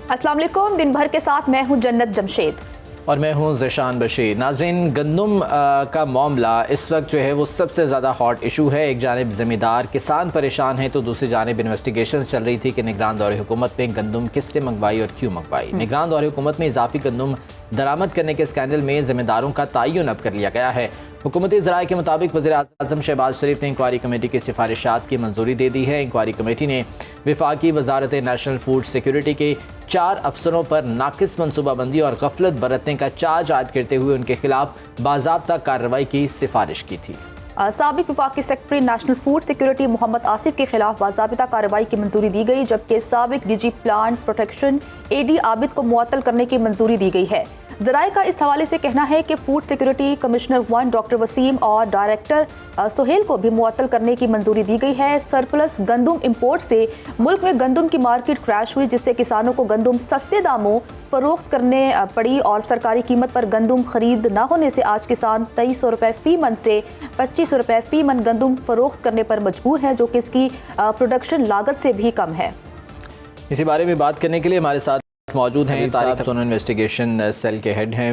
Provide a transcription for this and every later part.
अस्सलाम वालेकुम। दिन भर के साथ मैं हूं जन्नत जमशेद और मैं हूं ज़िशान बशीर। नाज़रीन, गंदम का मामला इस वक्त जो है वो सबसे ज़्यादा हॉट इशू है। एक जानिब ज़मींदार किसान परेशान है तो दूसरी जानिब इन्वेस्टिगेशन चल रही थी कि निगरान दौरे हुकूमत में गंदम किसने मंगवाई और क्यों मंगवाई। निगरान दौरे हुकूमत में इजाफी गंदम दरामद करने के स्कैंडल में ज़िम्मेदारों का तयन अब कर लिया गया है। हुकूमती ज़राए के मुताबिक वज़ीर-ए-आज़म शहबाज शरीफ ने इंक्वायरी कमेटी की सिफारिशात की मंजूरी दे दी है। इंक्वायरी कमेटी ने वफाकी वजारत नेशनल फूड सिक्योरिटी के 4 अफसरों पर नाकिस मनसूबाबंदी और गफलत बरतने का चार्ज आयद करते हुए उनके खिलाफ बाज़ाब्ता कार्रवाई की सिफारिश की थी। साबिक वफाकी secretary national food security Mohammad Asif के खिलाफ बाज़ाब्ता कार्रवाई की मंजूरी दी गई, जबकि साबिक DG plant protection AD Abid को मुअत्तल करने की मंजूरी दी गई है। ज़राए का इस हवाले से कहना है कि food security commissioner 1 doctor Waseem और डायरेक्टर सोहेल को भी मुअत्तल करने की मंजूरी दी गई है। सरप्लस गंदम इंपोर्ट से मुल्क में गंदम की मार्केट क्रैश हुई, जिससे किसानों को गंदम सस्ते दामों फरोख्त करने पड़ी और सरकारी कीमत पर गंदम खरीद न होने से आज किसान 2300 रुपये फ़ी मन से 2500 रुपये फ़ी मन गंदम फरोख्त करने पर मजबूर है, जो कि इसकी प्रोडक्शन लागत से भी कम है। इसी बारे में बात करने के लिए हमारे साथ मौजूद हैं तारिक साहब, इन्वेस्टिगेशन सेल के हेड हैं।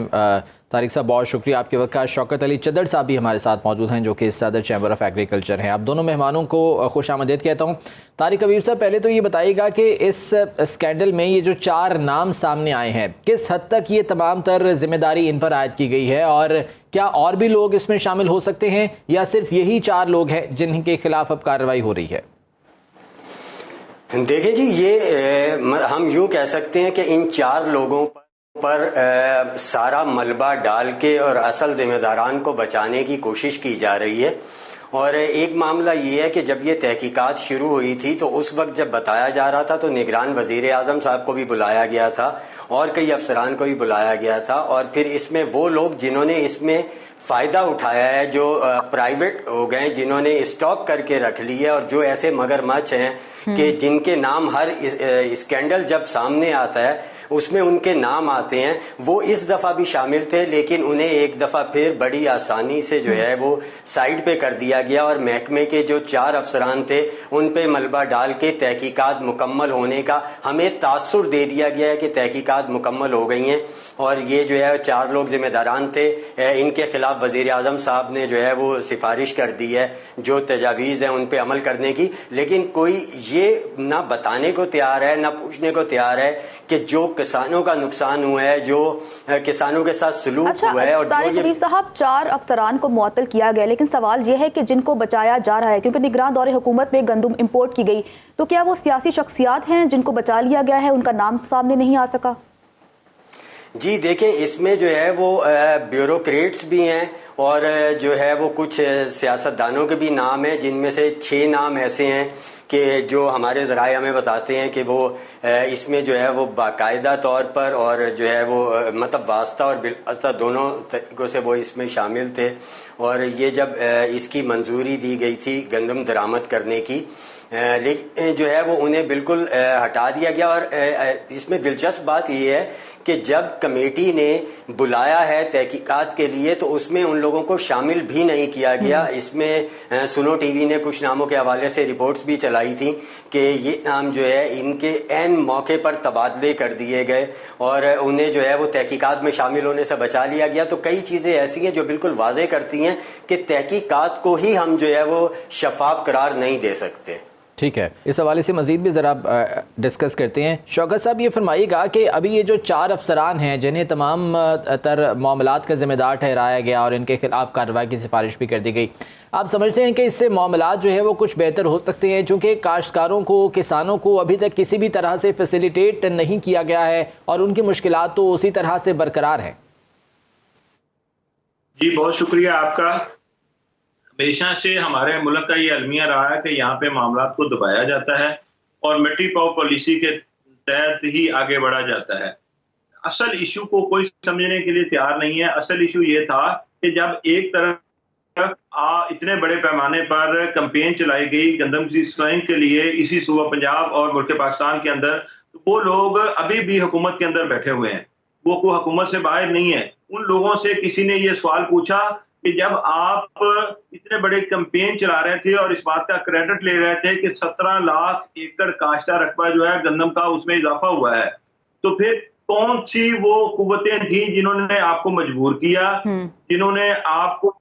तारिक साहब, बहुत शुक्रिया आपके वक्त का। शौकत अली चद्दड़ साहब भी हमारे साथ मौजूद हैं, जो कि सदर चैम्बर ऑफ एग्रीकल्चर हैं। आप दोनों मेहमानों को खुश आमदीद कहता हूँ। तारिक हबीब साहब, पहले तो ये बताइएगा कि इस स्कैंडल में ये जो 4 नाम सामने आए हैं, किस हद तक ये तमाम तर जिम्मेदारी इन पर आयद की गई है, और क्या और भी लोग इसमें शामिल हो सकते हैं या सिर्फ यही 4 लोग हैं जिनके खिलाफ अब कार्रवाई हो रही है? देखिए जी, ये हम यूँ कह सकते हैं कि इन 4 लोगों पर सारा मलबा डाल के और असल जिम्मेदारान को बचाने की कोशिश की जा रही है। और एक मामला ये है कि जब ये तहकीकात शुरू हुई थी तो उस वक्त जब बताया जा रहा था तो निगरान वज़ीर-ए-आज़म साहब को भी बुलाया गया था और कई अफसरान को भी बुलाया गया था। और फिर इसमें वो लोग जिन्होंने इसमें फ़ायदा उठाया है, जो प्राइवेट हो गए, जिन्होंने स्टॉक करके रख ली है, और जो ऐसे मगरमच्छ हैं कि जिनके नाम हर स्कैंडल जब सामने आता है उसमें उनके नाम आते हैं, वो इस दफ़ा भी शामिल थे, लेकिन उन्हें एक दफ़ा फिर बड़ी आसानी से जो है वो साइड पे कर दिया गया और महकमे के जो 4 अफसरान थे उन पे मलबा डाल के तहकीकात मुकम्मल होने का हमें तासुर दे दिया गया है कि तहकीकात मुकम्मल हो गई हैं और ये जो है 4 लोग जिम्मेदारान थे। इनके खिलाफ वज़ीर-ए-आज़म साहब ने जो है वो सिफारिश कर दी है जो तजावीज़ हैं उन पे अमल करने की, लेकिन कोई ये ना बताने को तैयार है ना पूछने को तैयार है कि जो किसानों का नुकसान हुआ है, जो किसानों के साथ सलूक हुआ है। और तारिक हबीब साहब, 4 अफसरान को मुअत्तल किया गया, लेकिन सवाल यह है कि जिनको बचाया जा रहा है, क्योंकि निगरान दौरे हुकूमत में गंदम इंपोर्ट की गई, तो क्या वो सियासी शख्सियात हैं जिनको बचा लिया गया है, उनका नाम सामने नहीं आ सका? जी देखें, इसमें जो है वो ब्यूरोक्रेट्स भी हैं और जो है वो कुछ सियासतदानों के भी नाम हैं, जिनमें से 6 नाम ऐसे हैं कि जो हमारे ज़राए हमें बताते हैं कि वो इसमें जो है वो बाकायदा तौर पर और जो है वो मतलब वास्ता और बिलवास्ता दोनों तरीक़ों से वो इसमें शामिल थे। और ये जब इसकी मंजूरी दी गई थी गंदम दरामद करने की, लेकिन जो है वो उन्हें बिल्कुल हटा दिया गया। और इसमें दिलचस्प बात ये है कि जब कमेटी ने बुलाया है तहकीकात के लिए तो उसमें उन लोगों को शामिल भी नहीं किया गया। इसमें सुनो टीवी ने कुछ नामों के हवाले से रिपोर्ट्स भी चलाई थी कि ये नाम जो है इनके ऐन मौके पर तबादले कर दिए गए और उन्हें जो है वो तहकीकात में शामिल होने से बचा लिया गया। तो कई चीज़ें ऐसी हैं जो बिल्कुल वाज़ेह करती हैं कि तहकीकात को ही हम जो है वो शफाफ करार नहीं दे सकते। ठीक है, इस हवाले से मज़ीद भी ज़रा डिस्कस करते हैं। शौकत साहब, ये फरमाइएगा कि अभी ये जो 4 अफसरान हैं जिन्हें तमाम तर मामलात का ज़िम्मेदार ठहराया गया और इनके खिलाफ कार्रवाई की सिफारिश भी कर दी गई, आप समझते हैं कि इससे मामलात जो है वो कुछ बेहतर हो सकते हैं, चूँकि काश्तकारों को, किसानों को अभी तक किसी भी तरह से फैसिलिटेट नहीं किया गया है और उनकी मुश्किलात तो उसी तरह से बरकरार हैं? जी, बहुत शुक्रिया आपका। हमेशा से हमारे मुल्क का ये अलमिया रहा है कि यहाँ पे मामला को दबाया जाता है और मिट्टी पाव पॉलिसी के तहत ही आगे बढ़ा जाता है। असल इशू को कोई समझने के लिए तैयार नहीं है। असल इशू ये था कि जब एक तरफ इतने बड़े पैमाने पर कैंपेन चलाई गई गंदम की सप्लाइंग के लिए इसी सूबा पंजाब और मुल्क पाकिस्तान के अंदर, तो वो लोग अभी भी हुकूमत के अंदर बैठे हुए हैं, वो कोई हुकूमत से बाहर नहीं है। उन लोगों से किसी ने ये सवाल पूछा कि जब आप इतने बड़े कैंपेन चला रहे थे और इस बात का क्रेडिट ले रहे थे कि 17 लाख एकड़ काश्ता रकबा जो है गंदम का उसमें इजाफा हुआ है, तो फिर कौन सी वो कुव्वतें थी जिन्होंने आपको मजबूर किया, जिन्होंने आपको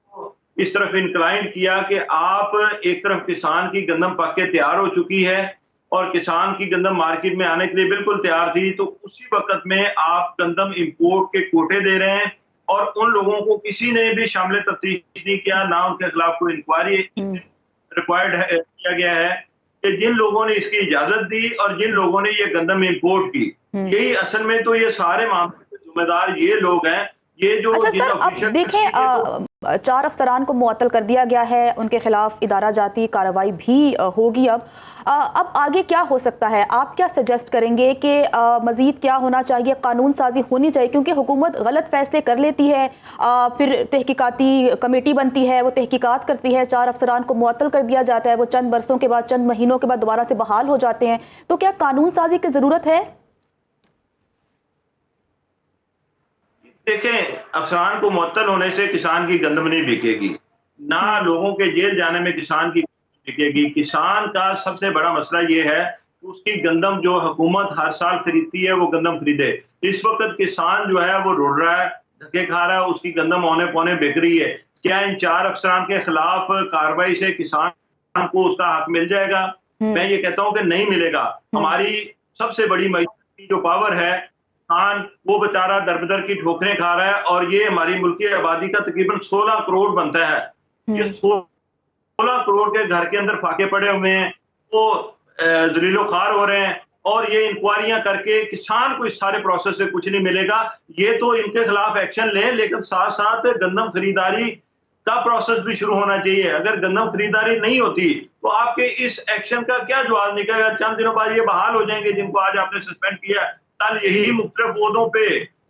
इस तरफ इंक्लाइन किया कि आप एक तरफ किसान की गंदम पक के तैयार हो चुकी है और किसान की गंदम मार्केट में आने के लिए बिल्कुल तैयार थी, तो उसी वक्त में आप गंदम इंपोर्ट के कोटे दे रहे हैं और उन लोगों को किसी ने भी शामिल तफ्तीश नहीं किया, ना उनके खिलाफ कोई इंक्वायरी रिक्वायर्ड किया गया है कि जिन लोगों ने इसकी इजाजत दी और जिन लोगों ने ये गंदम इंपोर्ट की, यही असल में तो ये सारे मामले के जिम्मेदार ये लोग हैं। ये जो अच्छा सर, अब देखें 4 अफसरान को मुअत्तल कर दिया गया है, उनके खिलाफ इदारा जाती कार्रवाई भी होगी। अब आगे क्या हो सकता है? आप क्या सजेस्ट करेंगे कि मज़ीद क्या होना चाहिए? कानून साजी होनी चाहिए, क्योंकि हुकूमत गलत फैसले कर लेती है, फिर तहकीकाती कमेटी बनती है, वो तहकीकात करती है, 4 अफसरान को मुअत्तल कर दिया जाता है, वो चंद बरसों के बाद, चंद महीनों के बाद दोबारा से बहाल हो जाते हैं। तो क्या कानून साजी की ज़रूरत है? देखें, अफसरान को मुअत्तल होने से किसान की गंदम नहीं बिकेगी, ना लोगों के जेल जाने में किसान की बिकेगी। किसान का सबसे बड़ा मसला ये है कि उसकी गंदम जो हुकूमत हर साल खरीदती है वो गंदम खरीदे। इस वक्त किसान जो है वो रुल रहा है, धक्के खा रहा है, उसकी गंदम औने पौने बिक रही है। क्या इन 4 अफसरान के खिलाफ कार्रवाई से किसान को उसका हक मिल जाएगा? मैं ये कहता हूँ कि नहीं मिलेगा। हमारी सबसे बड़ी मईशत की जो पावर है, वो बेचारा दर-बदर की ठोकरें खा रहा है और ये हमारी मुल्की आबादी का तकरीबन 16 करोड़ बनता है। ये 16 करोड़ के घर के अंदर फाके पड़े हुए हैं, वो जलीलो खार हो रहे हैं और ये इंक्वायरियां करके किसान को इस सारे प्रोसेस से कुछ नहीं मिलेगा। ये तो इनके खिलाफ एक्शन लें, लेकिन साथ साथ गंदम खरीदारी का प्रोसेस भी शुरू होना चाहिए। अगर गंदम खरीदारी नहीं होती तो आपके इस एक्शन का क्या जवाब निकलेगा? चंद दिनों बाद ये बहाल हो जाएंगे जिनको आज आपने सस्पेंड किया, कल यही मुख्तलिफ पौधों पे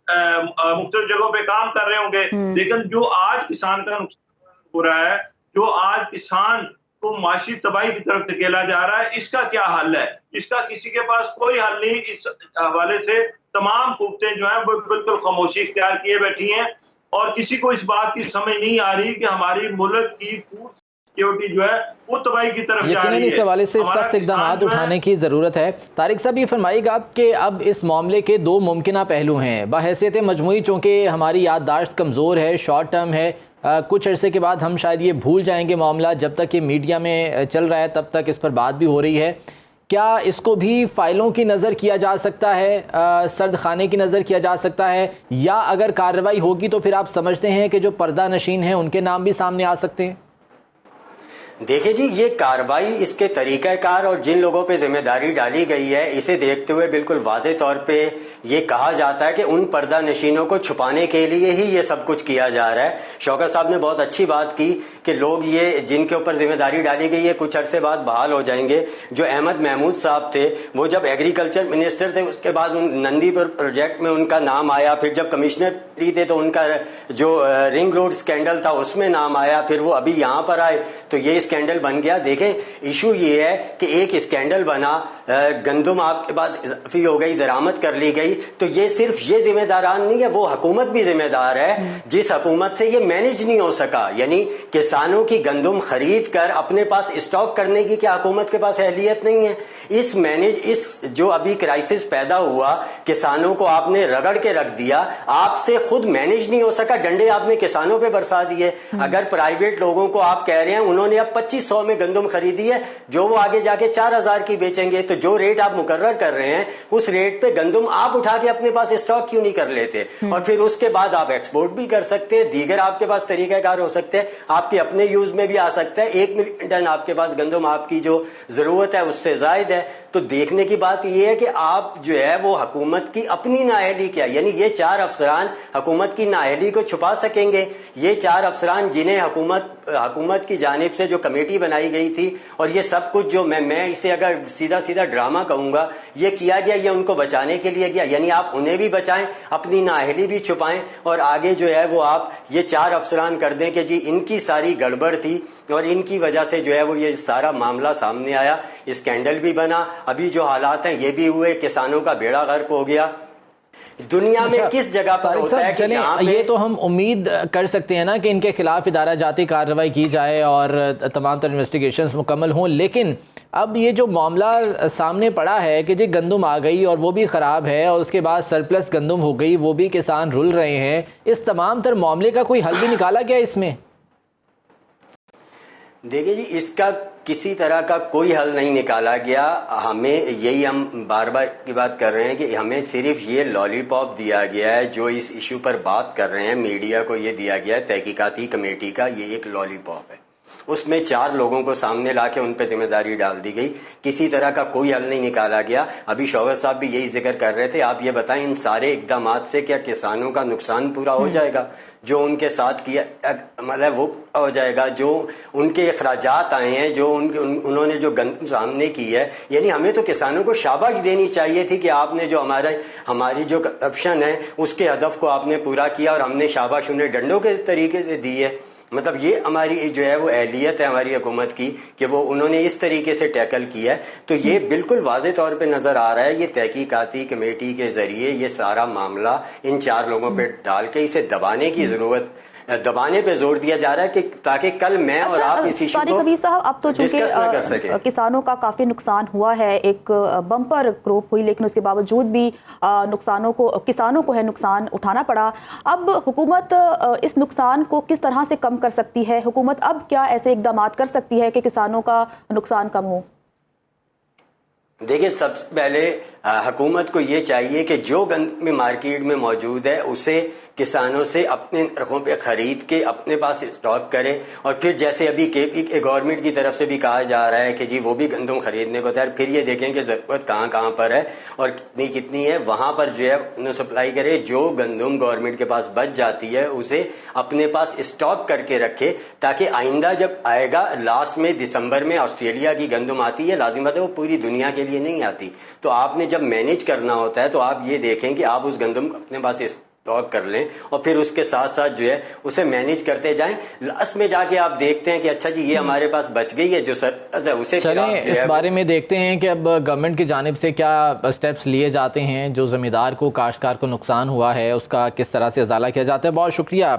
मुख्तलिफ जगहों पे काम कर रहे होंगे। लेकिन जो आज किसान का नुकसान हो रहा है, जो आज किसान को माशी तबाही की तरफ धकेला जा रहा है, इसका क्या हल है? इसका किसी के पास कोई हल नहीं। इस हवाले से तमाम कुव्वतें जो है वो बिल्कुल खामोशी इख्तियार किए बैठी हैं और किसी को इस बात की समझ नहीं आ रही कि हमारी मुल्क की फूड सिक्योरिटी जो है वो तबाही की तरफ जा रही है। इस हवाले से सख्त इक़दाम उठाने की ज़रूरत है। तारिक साहब, ये फरमाइएगा कि अब इस मामले के 2 मुमकिना पहलू हैं। बहैसियत मजमूई, चूँकि हमारी याददाश्त कमज़ोर है, शॉर्ट टर्म है, कुछ अरसे के बाद हम शायद ये भूल जाएंगे मामला। जब तक ये मीडिया में चल रहा है तब तक इस पर बात भी हो रही है। क्या इसको भी फ़ाइलों की नज़र किया जा सकता है, सर्द खाने की नज़र किया जा सकता है, या अगर कार्रवाई होगी तो फिर आप समझते हैं कि जो पर्दा नशीन हैं उनके नाम भी सामने आ सकते हैं? देखिए जी, ये कार्रवाई, इसके तरीक़ाकार और जिन लोगों पे जिम्मेदारी डाली गई है, इसे देखते हुए बिल्कुल वाज़े तौर पे ये कहा जाता है कि उन पर्दा नशीनों को छुपाने के लिए ही ये सब कुछ किया जा रहा है। शौकत साहब ने बहुत अच्छी बात की कि लोग ये जिनके ऊपर जिम्मेदारी डाली गई है कुछ अरसे बाद बहाल हो जाएंगे। जो अहमद महमूद साहब थे, वो जब एग्रीकल्चर मिनिस्टर थे, उसके बाद उन नंदीपुर प्रोजेक्ट में उनका नाम आया, फिर जब कमिश्नर थे तो उनका जो रिंग रोड स्कैंडल था उसमें नाम आया, फिर वो अभी यहाँ पर आए तो ये स्कैंडल बन गया। देखें, इशू ये है कि एक स्कैंडल बना, गंदम आपके पास इजाफी हो गई, दरामद कर ली गई, तो ये सिर्फ ये जिम्मेदारान नहीं है, वो हुकूमत भी जिम्मेदार है जिस हुकूमत से ये मैनेज नहीं हो सका। यानी किसानों की गंदम खरीद कर अपने पास स्टॉक करने की क्या हुकूमत के पास अहलियत नहीं है? इस जो अभी क्राइसिस पैदा हुआ, किसानों को आपने रगड़ के रख दिया, आपसे खुद मैनेज नहीं हो सका, डंडे आपने किसानों पे बरसा दिए। अगर प्राइवेट लोगों को आप कह रहे हैं उन्होंने अब 2500 में गंदम खरीदी है, जो वो आगे जाके 4000 की बेचेंगे, तो जो रेट आप मुकर्रर कर रहे हैं उस रेट पे गंदम आप उठा के अपने पास स्टॉक क्यों नहीं कर लेते? और फिर उसके बाद आप एक्सपोर्ट भी कर सकते हैं, दीगर आपके पास तरीकाकार हो सकते हैं, आपके अपने यूज में भी आ सकता है। 1 मिलियन टन आपके पास गंदम आपकी जो जरूरत है उससे जायद है। तो देखने की बात यह है कि आप जो है वो हुकूमत की अपनी नाअहली क्या, यानी ये 4 अफसरान हुकूमत की नाअहली को छुपा सकेंगे? ये 4 अफसरान जिन्हें हुकूमत की जानिब से जो कमेटी बनाई गई थी और ये सब कुछ जो मैं इसे अगर सीधा सीधा ड्रामा कहूंगा, ये किया गया, ये उनको बचाने के लिए गया। यानी आप उन्हें भी बचाएं, अपनी नाअहली भी छुपाएं और आगे जो है वो आप ये 4 अफसरान कर दें कि जी इनकी सारी गड़बड़ थी और इनकी वजह से जो है वो ये सारा मामला सामने आया, स्कैंडल भी बना, अभी जो हालात हैं ये भी हुए, किसानों का बेड़ा गर्क हो गया। दुनिया में किस जगह पर होता है कि जहाँ पे... ये तो हम उम्मीद कर सकते हैं ना कि इनके खिलाफ इदारा जाती कार्रवाई की जाए और तमाम तर इन्वेस्टिगेशंस मुकम्मल हों, लेकिन अब ये जो मामला सामने पड़ा है कि जी गंदम आ गई और वो भी ख़राब है और उसके बाद सरप्लस गंदम हो गई, वो भी किसान रुल रहे हैं, इस तमाम तर मामले का कोई हल भी निकाला गया इसमें? देखिए जी, इसका किसी तरह का कोई हल नहीं निकाला गया। हमें यही हम बार बार की बात कर रहे हैं कि हमें सिर्फ ये लॉलीपॉप दिया गया है जो इस इशू पर बात कर रहे हैं, मीडिया को ये दिया गया है तहकीकाती कमेटी का, ये एक लॉलीपॉप है। उसमें 4 लोगों को सामने लाके उन पर जिम्मेदारी डाल दी गई, किसी तरह का कोई हल नहीं निकाला गया। अभी शौकत साहब भी यही जिक्र कर रहे थे, आप ये बताएं इन सारे इकदामात से क्या किसानों का नुकसान पूरा हो जाएगा? जो उनके साथ किया मतलब वो हो जाएगा, जो उनके अखराजात आए हैं, जो उन्होंने जो गंदम सामने की है, यानी हमें तो किसानों को शाबाश देनी चाहिए थी कि आपने जो हमारी जो करप्शन है उसके हदफ को आपने पूरा किया और हमने शाबाश उन्हें डंडों के तरीके से दी है। मतलब ये हमारी जो है वो अहलियत है हमारी हुकूमत की कि वो उन्होंने इस तरीके से टैकल किया है। तो ये बिल्कुल वाज़े तौर पे नज़र आ रहा है, ये तहकीकाती कमेटी के ज़रिए ये सारा मामला इन 4 लोगों पे डाल के इसे दबाने पे जोर दिया जा रहा है कि ताकि कल मैं और आप इस इशू को कबीर साहब, अब तो चूंकि किसानों का काफ़ी नुकसान हुआ है, एक बम्पर क्रॉप हुई, लेकिन उसके बावजूद भी किसानों को है नुकसान उठाना पड़ा। अब हुकूमत इस नुकसान को किस तरह से कम कर सकती है? हुकूमत अब क्या ऐसे इकदाम कर सकती है कि किसानों का नुकसान कम हो? देखिए, सबसे पहले हुकूमत को ये चाहिए कि जो गंदम मार्केट में मौजूद है उसे किसानों से अपने नरखों पे खरीद के अपने पास स्टॉक करें, और फिर जैसे अभी के गवर्नमेंट की तरफ से भी कहा जा रहा है कि जी वो भी गंदम खरीदने को तैयार, फिर ये देखें कि ज़रूरत कहाँ कहाँ पर है और कितनी कितनी है, वहाँ पर जो है उन्हें सप्लाई करें। जो गंदम गवर्नमेंट के पास बच जाती है उसे अपने पास स्टॉक करके रखे, ताकि आइंदा जब आएगा, लास्ट में दिसंबर में ऑस्ट्रेलिया की गंदम आती है, लाजिम बात है वो पूरी दुनिया के लिए नहीं आती। तो आपने जब मैनेज करना होता है तो आप ये देखें कि आप उस गंदम को अपने पास स्टॉक कर लें और फिर उसके साथ साथ जो है उसे मैनेज करते जाएं। लास्ट में जाके आप देखते हैं कि अच्छा जी ये हमारे पास बच गई है जो सरप्लस है, उसे चलें इस बारे में देखते हैं कि अब गवर्नमेंट की जानिब से क्या स्टेप्स लिए जाते हैं, जो ज़मींदार को काश्तकार को नुकसान हुआ है उसका किस तरह से इजाला किया जाता है। बहुत शुक्रिया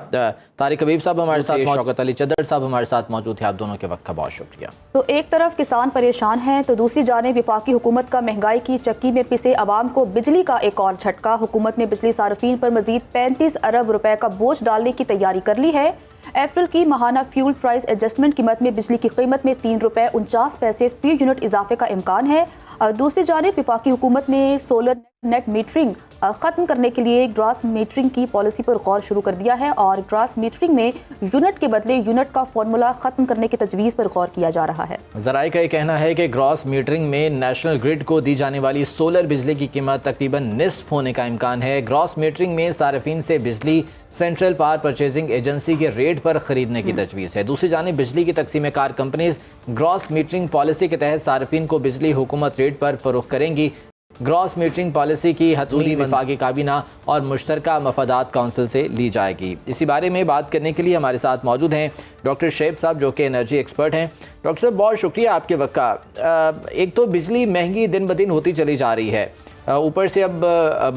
तारिक हबीब साहब हमारे साथ, शौकत अली चद्दर साहब हमारे साथ मौजूद थे, आप दोनों के वक्त का बहुत शुक्रिया। तो एक तरफ किसान परेशान हैं तो दूसरी जानिब वफाकी हुकूमत का महंगाई की चक्की में पिसे अवाम को बिजली का एक और झटका। हुकूमत ने बिजली सार्फिन पर मजीद 35 अरब रुपए का बोझ डालने की तैयारी कर ली है। अप्रैल की माहाना फ्यूल प्राइस एडजस्टमेंट कीमत में बिजली की कीमत में 3 रुपए 49 पैसे फी यूनिट इजाफे का इम्कान है। दूसरी जानिब वफाकी हुकूमत ने सोलर नेट मीटरिंग ख़त्म करने के लिए ग्रास मीटरिंग की पॉलिसी पर गौर शुरू कर दिया है और ग्रास मीटरिंग में यूनिट के बदले यूनिट का फॉर्मूला ख़त्म करने की तजवीज़ पर गौर किया जा रहा है। ज़राए का ये कहना है कि ग्रास मीटरिंग में नेशनल ग्रिड को दी जाने वाली सोलर बिजली की कीमत तकरीबन निस्फ होने का इम्कान है। ग्रास मीटरिंग में सार्फिन से बिजली सेंट्रल पावर परचेजिंग एजेंसी के रेट पर खरीदने की तजवीज़ है। दूसरी जानिब बिजली की तकसीम car companies grass metering policy के तहत सार्फिन को बिजली हुकूमत रेट पर फरोख्त करेंगी। ग्रॉस मीटरिंग पॉलिसी की हतमी वफाकी काबीना और मुश्तरका मफादात काउंसिल से ली जाएगी। इसी बारे में बात करने के लिए हमारे साथ मौजूद हैं डॉक्टर शेब साहब जो कि एनर्जी एक्सपर्ट हैं। डॉक्टर साहब बहुत शुक्रिया आपके वक्त का। एक तो बिजली महंगी दिन ब दिन होती चली जा रही है, ऊपर से अब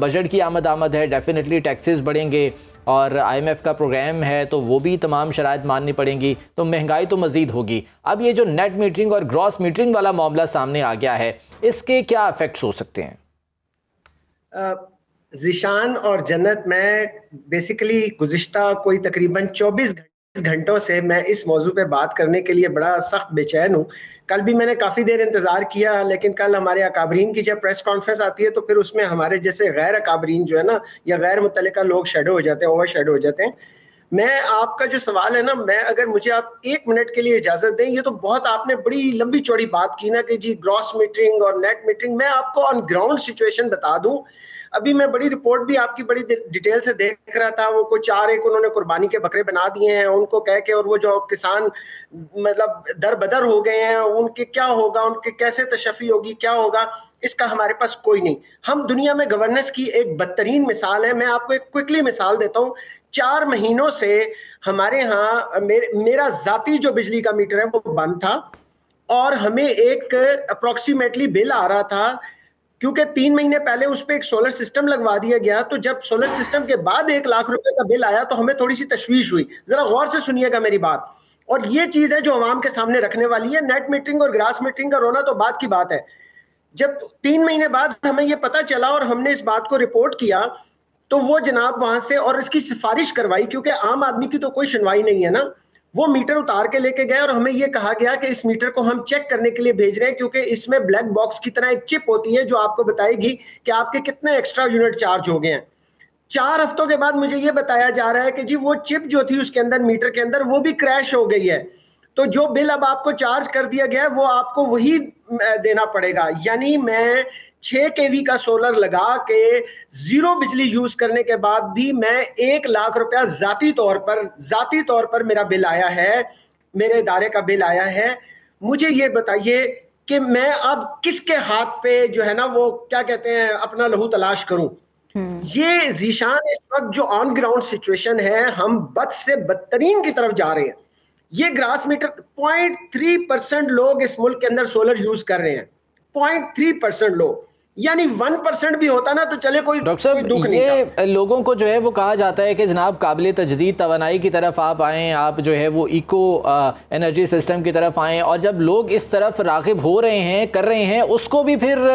बजट की आमद है, डेफिनेटली टैक्सेस बढ़ेंगे और IMF का प्रोग्राम है तो वो भी तमाम शराइत माननी पड़ेंगी, तो महंगाई तो मज़ीद होगी। अब ये जो नेट मीटरिंग और ग्रॉस मीटरिंग वाला मामला सामने आ गया है, इसके क्या इफेक्ट्स हो सकते हैं? ज़िशान और जन्नत, मैं बेसिकली गुज़िश्ता कोई तकरीबन 24 घंटों से मैं इस मौजू पे बात करने के लिए बड़ा सख्त बेचैन हूँ। कल भी मैंने काफ़ी देर इंतज़ार किया, लेकिन कल हमारे अकाबरीन की जब प्रेस कॉन्फ्रेंस आती है तो फिर उसमें हमारे जैसे गैर अकाबरीन जो है ना, या गैर मुतल्लिका लोग शेडो हो जाते हैं, ओवर शेडो हो जाते हैं। मैं आपका जो सवाल है ना, मैं अगर मुझे आप 1 मिनट के लिए इजाज़त दें, ये तो बहुत आपने बड़ी लंबी चौड़ी बात की ना कि जी ग्रॉस मीटरिंग और नेट मीटरिंग। मैं आपको ऑन ग्राउंड सिचुएशन बता दूं। अभी मैं बड़ी रिपोर्ट भी आपकी बड़ी डिटेल से देख रहा था, वो कुछ 4 उन्होंने कुर्बानी के बकरे बना दिए हैं उनको कह के, और वो जो किसान मतलब दर बदर हो गए हैं, उनके क्या होगा, उनके कैसे तशफ़ी होगी, क्या होगा, इसका हमारे पास कोई नहीं। हम दुनिया में गवर्नेंस की एक बदतरीन मिसाल है। मैं आपको एक क्विकली मिसाल देता हूँ। 4 महीनों से हमारे यहाँ मेरा जाती जो बिजली का मीटर है वो बंद था और हमें एक अप्रोक्सीमेटली बिल आ रहा था क्योंकि 3 महीने पहले उस पर एक सोलर सिस्टम लगवा दिया गया। तो जब सोलर सिस्टम के बाद 1 लाख रुपए का बिल आया तो हमें थोड़ी सी तशवीश हुई। जरा गौर से सुनिएगा मेरी बात, और ये चीज है जो अवाम के सामने रखने वाली है। नेट मीटरिंग और ग्रास मीटरिंग का रोना तो बात की बात है। जब 3 महीने बाद हमें ये पता चला और हमने इस बात को रिपोर्ट किया, तो वो जनाब वहां से और इसकी सिफारिश करवाई, क्योंकि आम आदमी की तो कोई सुनवाई नहीं है ना। वो मीटर उतार के लेके गए और हमें ये कहा गया कि इस मीटर को हम चेक करने के लिए भेज रहे हैं, क्योंकि इसमें ब्लैक बॉक्स की तरह एक चिप होती है जो आपको बताएगी कि आपके कितने एक्स्ट्रा यूनिट चार्ज हो गए हैं। 4 हफ्तों के बाद मुझे ये बताया जा रहा है कि जी वो चिप जो थी उसके अंदर, मीटर के अंदर, वो भी क्रैश हो गई है। तो जो बिल अब आपको चार्ज कर दिया गया है वो आपको वही देना पड़ेगा। यानी मैं 6 केवी का सोलर लगा के 0 बिजली यूज करने के बाद भी मैं 1 लाख रुपया जाती तौर पर मेरा बिल आया है, मेरे इदारे का बिल आया है। मुझे ये बताइए कि मैं अब किसके हाथ पे जो है ना वो क्या कहते हैं अपना लहू तलाश करूं। ये जीशान इस वक्त जो ऑन ग्राउंड सिचुएशन है, हम बद से बदतरीन की तरफ जा रहे हैं। ये ग्रास मीटर 0.3% लोग इस मुल्क के अंदर सोलर यूज कर रहे हैं, 0.3% लोग। यानी 1% भी होता ना तो चले कोई डॉक्टर साहब, ये लोगों को जो है वो कहा जाता है कि जनाब काबिल तजदीद तवानाई की तरफ आप आएँ, आप जो है वो इको एनर्जी सिस्टम की तरफ आएँ, और जब लोग इस तरफ राग़िब हो रहे हैं, कर रहे हैं, उसको भी फिर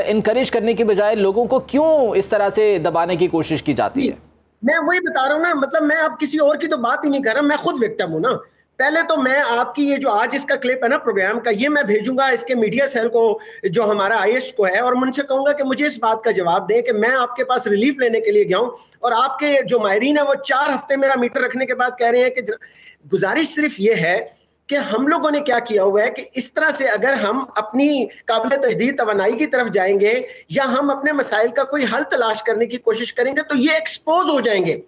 इनकरेज करने की बजाय लोगों को क्यों इस तरह से दबाने की कोशिश की जाती है? मैं वही बता रहा हूँ ना, मतलब मैं अब किसी और की तो बात ही नहीं कर रहा, मैं खुद विक्टिम हूँ ना। पहले तो मैं आपकी ये जो आज इसका क्लिप है ना प्रोग्राम का, ये मैं भेजूंगा इसके मीडिया सेल को जो हमारा आईएएस को है, और मैं उनसे कहूंगा कि मुझे इस बात का जवाब दें कि मैं आपके पास रिलीफ लेने के लिए गया हूं और आपके जो माहिरीन है वो 4 हफ्ते मेरा मीटर रखने के बाद कह रहे हैं कि गुजारिश सिर्फ ये है कि हम लोगों ने क्या किया हुआ है कि इस तरह से अगर हम अपनी काबिल तजदीद तवानाई की तरफ जाएंगे या हम अपने मसाइल का कोई हल तलाश करने की कोशिश करेंगे तो ये एक्सपोज हो जाएंगे।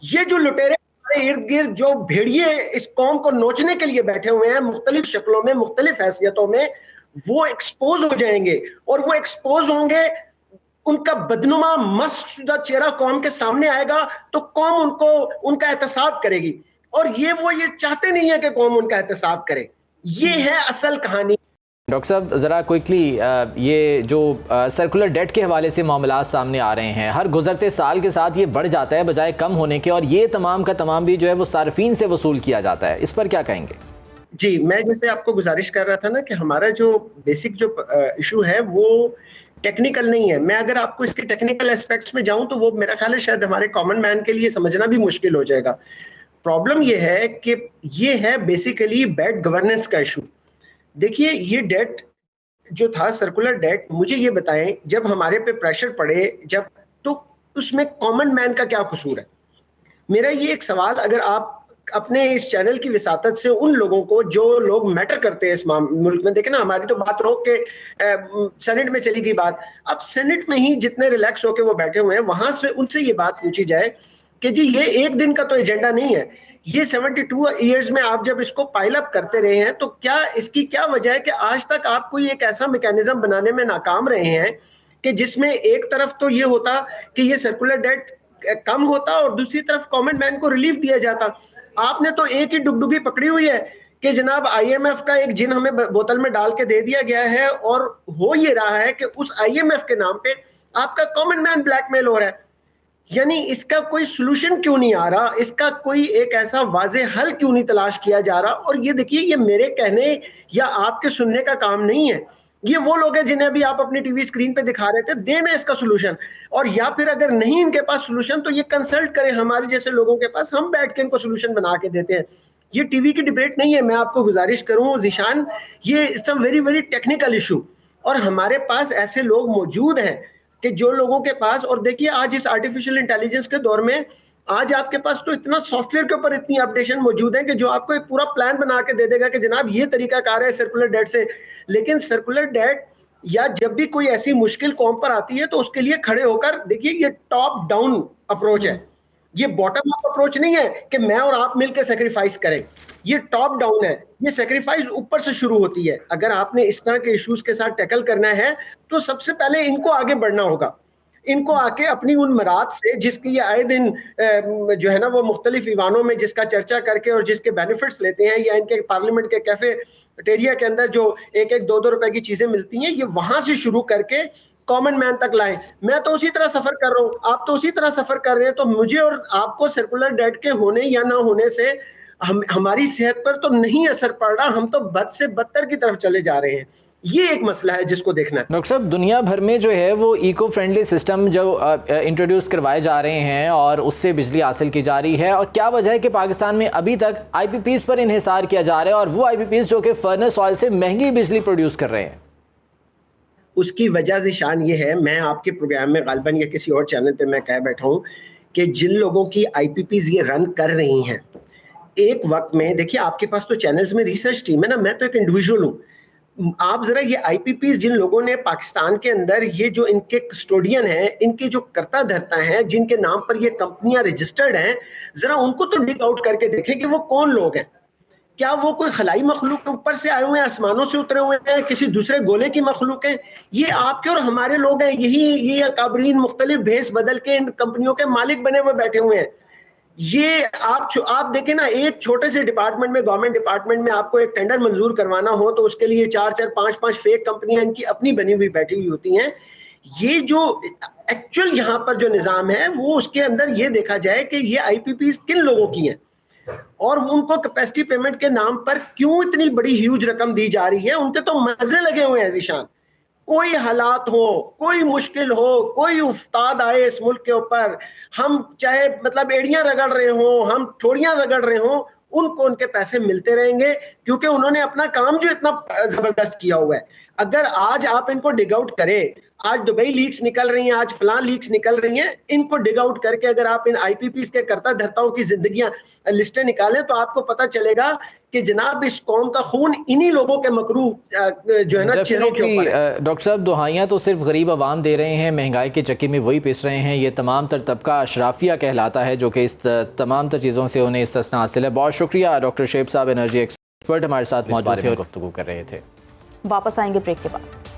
ये जो लुटेरे इर्द गिर्द जो भेड़िए इस कौम को नोचने के लिए बैठे हुए हैं मुख्तलिफ शक्लों में, मुख्तलिफ हैसियतों में, वो एक्सपोज हो जाएंगे। और वो एक्सपोज होंगे, उनका बदनुमा मस्जिदा चेहरा कौम के सामने आएगा तो कौम उनको उनका एहतसाब करेगी। और ये चाहते नहीं है कि कौम उनका एहतसाब करे। ये है असल कहानी। डॉक्टर साहब, ज़रा क्विकली ये जो सर्कुलर डेट के हवाले से मामला सामने आ रहे हैं, हर गुजरते साल के साथ ये बढ़ जाता है बजाय कम होने के, और ये तमाम का तमाम भी जो है वो सार्फिन से वसूल किया जाता है, इस पर क्या कहेंगे? जी, मैं जैसे आपको गुजारिश कर रहा था ना कि हमारा जो बेसिक जो इशू है वो टेक्निकल नहीं है। मैं अगर आपको इसके टेक्निकल एस्पेक्ट्स में जाऊं तो वो मेरा ख्याल है शायद हमारे कॉमन मैन के लिए समझना भी मुश्किल हो जाएगा। प्रॉब्लम ये है कि ये है बेसिकली बैड गवर्नेंस का इशू। देखिए, ये डेट जो था सर्कुलर डेट, मुझे ये बताएं जब हमारे पे प्रेशर पड़े, जब, तो उसमें कॉमन मैन का क्या कसूर है? मेरा ये एक सवाल, अगर आप अपने इस चैनल की विसातत से उन लोगों को जो लोग मैटर करते हैं इस मुल्क में, देखे ना हमारी तो बात रोक के सेनेट में चली गई बात, अब सेनेट में ही जितने रिलैक्स होके वो बैठे हुए हैं वहां से उनसे ये बात पूछी जाए कि जी ये एक दिन का तो एजेंडा नहीं है, ये 72 ईयर्स में आप जब इसको पाइल अप करते रहे हैं तो क्या इसकी क्या वजह है कि आज तक आप कोई एक ऐसा मैकेनिज्म बनाने में नाकाम रहे हैं कि जिसमें एक तरफ तो ये होता कि ये सर्कुलर डेट कम होता और दूसरी तरफ कॉमन मैन को रिलीफ दिया जाता। आपने तो एक ही डुगडुगी पकड़ी हुई है कि जनाब IMF का एक जिन हमें बोतल में डाल के दे दिया गया है, और हो ये रहा है कि उस IMF के नाम पे आपका कॉमन मैन ब्लैकमेल हो रहा है। यानी इसका कोई सोल्यूशन क्यों नहीं आ रहा, इसका कोई एक ऐसा वाजे हल क्यों नहीं तलाश किया जा रहा? और ये देखिए, ये मेरे कहने या आपके सुनने का काम नहीं है, ये वो लोग हैं जिन्हें अभी आप अपनी टीवी स्क्रीन पे दिखा रहे थे, देना इसका सोल्यूशन। और या फिर अगर नहीं इनके पास सोल्यूशन तो ये कंसल्ट करें हमारे जैसे लोगों के पास, हम बैठ के इनको सोल्यूशन बना के देते हैं। ये टीवी की डिबेट नहीं है। मैं आपको गुजारिश करूं जीशान, ये it's a very very technical issue, और हमारे पास ऐसे लोग मौजूद हैं कि जो लोगों के पास, और देखिए आज इस आर्टिफिशियल इंटेलिजेंस के दौर में आज आपके पास तो इतना सॉफ्टवेयर के ऊपर इतनी अपडेशन मौजूद है कि जो आपको एक पूरा प्लान बना के दे देगा कि जनाब ये तरीका कार है सर्कुलर डेट से। लेकिन सर्कुलर डेट या जब भी कोई ऐसी मुश्किल कौम पर आती है तो उसके लिए खड़े होकर, देखिए ये टॉप डाउन अप्रोच है, ये बॉटम अप अप्रोच नहीं है कि मैं और आप मिलकर सेक्रीफाइस करें, ये टॉप डाउन है। ये सेक्रीफाइस ऊपर से शुरू होती है। अगर आपने इस तरह के इश्यूज के साथ टैकल करना है तो सबसे पहले इनको आगे बढ़ना होगा, इनको आके अपनी उन मराद से जिसकी ये आए दिन जो है ना वो मुख्तलिफ ईवानों में जिसका चर्चा करके और जिसके बेनिफिट्स लेते हैं, या इनके पार्लियामेंट के कैफेटेरिया के अंदर जो 1-1, 2-2 रुपए की चीजें मिलती हैं, ये वहां से शुरू करके कॉमन मैन तक लाएं। मैं तो उसी तरह सफर कर रहा हूँ, आप तो उसी तरह सफर कर रहे हैं, तो मुझे और आपको सर्कुलर डेट के होने या ना होने से हमारी सेहत पर तो नहीं असर पड़ रहा, हम तो बद से बदतर की तरफ चले जा रहे हैं। ये एक मसला है जिसको देखना है। डॉक्टर साहब, दुनिया भर में जो है वो इको फ्रेंडली सिस्टम जो इंट्रोड्यूस करवाए जा रहे हैं और उससे बिजली हासिल की जा रही है, और क्या वजह है कि पाकिस्तान में अभी तक IPPs पर इन्हिसार किया जा रहा है और वो IPPs जो कि फर्नेस ऑयल से महंगी बिजली प्रोड्यूस कर रहे हैं? उसकी वजह ज़िशान ये है, मैं आपके प्रोग्राम में गालिबन या किसी और चैनल पे मैं कह बैठा हूँ कि जिन लोगों की IPPs ये रन कर रही हैं, एक वक्त में देखिए आपके पास तो चैनल्स में रिसर्च टीम है ना, मैं तो एक इंडिविजुअल हूँ। आप जरा ये IPPs जिन लोगों ने पाकिस्तान के अंदर ये जो इनके कस्टोडियन हैं, इनके जो कर्ता धर्ता हैं, जिनके नाम पर ये कंपनियां रजिस्टर्ड हैं, जरा उनको तो डिग आउट करके देखें कि वो कौन लोग हैं। क्या वो कोई खलाई मखलूक के ऊपर से आए हुए हैं, आसमानों से उतरे हुए हैं, किसी दूसरे गोले की मखलूक हैं? ये आपके और हमारे लोग हैं। ये अकाबरीन मुख्तलिफ भेस बदल के इन कंपनियों के मालिक बने हुए बैठे हुए हैं। ये आप देखें ना, एक छोटे से डिपार्टमेंट में, गवर्नमेंट डिपार्टमेंट में आपको एक टेंडर मंजूर करवाना हो तो उसके लिए 4-4, 5-5 फेक कंपनियां इनकी अपनी बनी हुई बैठी हुई होती हैं। ये जो एक्चुअल यहाँ पर जो निज़ाम है वो उसके अंदर ये देखा जाए कि ये IPPs किन लोगों की हैं और उनको कैपेसिटी पेमेंट के नाम पर क्यों इतनी बड़ी ह्यूज रकम दी जा रही है। उनके तो मजे लगे हुए हैं ज़ीशान। कोई हालात हो, कोई मुश्किल हो, कोई उफ्ताद आए इस मुल्क के ऊपर, हम चाहे मतलब एड़ियां रगड़ रहे हो, हम ठोड़ियां रगड़ रहे हो, उनको उनके पैसे मिलते रहेंगे क्योंकि उन्होंने अपना काम जो इतना जबरदस्त किया हुआ है। अगर आज आप इनको डिग आउट करें, आज दुबई लीक्स निकल रही हैं, आज फलां लीक्स निकल रही हैं, इनको डिग आउट करके अगर आप इन IPPs के कर्ता धर्ताओं की जिंदगियां लिस्टें निकालें तो आपको पता चलेगा कि जनाब इस कौम का खून इन्हीं लोगों के मकरू जो है ना चेहरों के ऊपर है। डॉक्टर साहब, दुहाइयाँ तो सिर्फ गरीब आवाम दे रहे हैं, महंगाई के चक्की में वही पिस रहे हैं। ये तमाम तर तबका अशराफिया कहलाता है जो कि इस तमाम तर चीज़ों से उन्हें इस्तिस्ना हासिल है। बहुत शुक्रिया डॉक्टर शेब साहब, एनर्जी एक्सपर्ट हमारे साथ मौजूद थे और गुफ्तगू कर रहे थे। वापस आएंगे ब्रेक के बाद।